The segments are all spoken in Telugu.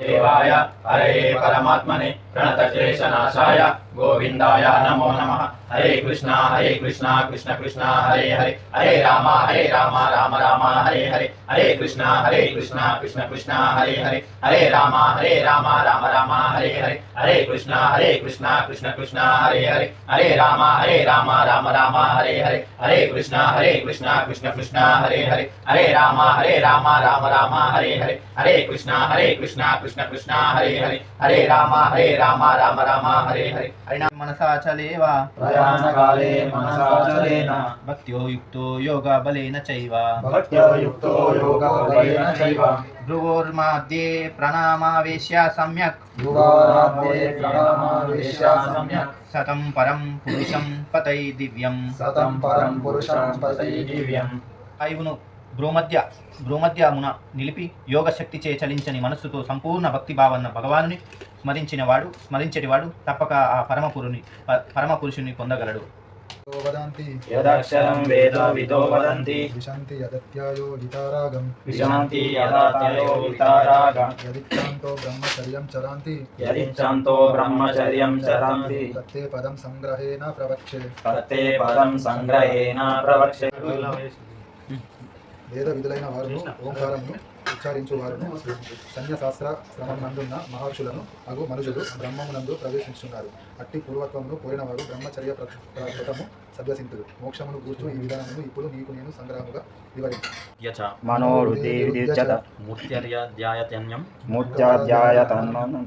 देवाय हरे परमात्मने प्रणतक्लेशनाशाय गोविंदाय नमो नमः। हरे कृष्णा कृष्ण कृष्ण हरे हरे हरे राम राम राम हरे हरे हरे कृष्णा कृष्ण कृष्ण हरे हरे हरे राम राम राम हरे हरे हरे कृष्णा कृष्ण कृष्ण हरे हरे हरे राम राम राम हरे हरे हरे कृष्णा कृष्ण कृष्ण हरे हरे हरे राम राम हरे हरे हरे कृष्णा कृष्ण कृष्ण हरे हरे हरे राम राम हरे हरे हरिनाम मनसा चलेवा प्रयाणकाले मनसा चलेन भक्त्यो युक्तो योगबलेन चैव भ्रुवोर्मध्ये प्रणमावेश्य सम्यक् सतं परं पुरुषं पतै दिव्यं ఐవును భ్రూమధ్యమున నిలిపి యోగశక్తి చే చలించని మనస్సుతో సంపూర్ణ భక్తి భావన భగవానుని స్మరించేటివాడు తప్పక ఆ పరమ పురుషుని పొందగలడు. యదక్షరం వేద విదో వదంతి విశంతి యదత్యాయో హితారాగం యదిచ్ఛాంతో బ్రహ్మచర్యం చరాంతి తత్తే పదం సంగ్రహేణ ప్రవక్షే వేద విధులైన వారును ఓంకారమును ఉచ్చారించు వారును సన్యశాస్త్ర శ్రమనందున్న మహర్షులను అగు మనుషులు బ్రహ్మమునందు ప్రవేశించున్నారు. అట్టి పూర్వత్వమును పోయినవాడు బ్రహ్మచర్య వ్రతము సభ్యసింతుడు. మోక్షమును కూర్చు ఈ విధానమును ఇప్పుడు నీకు నేను సంగ్రహముగా వివరించు.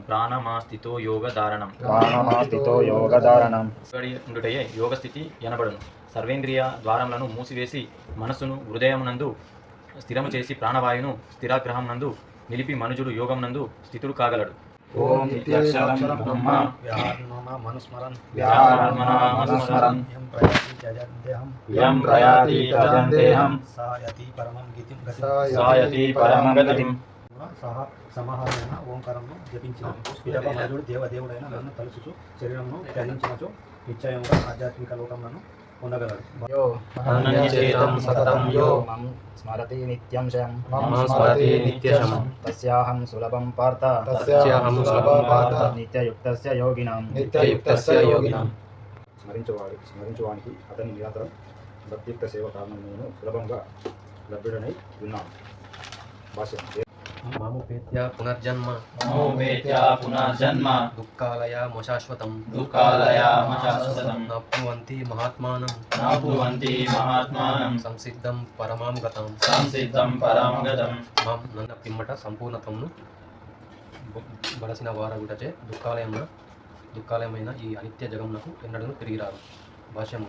ప్రాణమాస్థితో యోగధారణం ఉండుటయే యోగ స్థితి ఎనబడును. సర్వేంద్రియ ద్వారములను మూసివేసి మనస్సును హృదయమునందు స్థిరము చేసి ప్రాణవాయును స్థిరాగ్రహమునందు నిలిపి మనుజుడు యోగమునందు స్థితుడు కాగలడు. ఓం నిత్యాక్షరం బ్రహ్మ యం ప్రయాతి త్యజంతేహం సాయతి పరమం గతిం. సమాహారమైన ఓంకారమును జపించినది పిదప మనుజుడు దేవదేవుడైన నన్ను తలుచుచు శరీరమును త్యజించినచో నిశ్చయముగా ఆధ్యాత్మిక లోకములను పొందగలడు. స్మరతి నిత్యం శయం తస్యాహం సులభం పార్థ నిత్యయుక్తస్య యోగినాం. స్మరించువానికి అతని నిరంతరం భక్తియుక్త సేవ కారణం నేను సులభంగా లభ్యుడనై ఉన్నాను. భాష్యం. మమోపేత్య పునర్జన్మ దుఃఖాలయమశాశ్వతం నాప్నువంతి మహాత్మానం సంసిద్ధం పరమాం గతం మాం నన్న పిమ్మట సంపూర్ణతమును బలసిన వారగుటచే దుఃఖాలయమైన ఈ అనిత్య జగమునకు ఎన్నడూ తిరిగిరాదు. భాష్యము.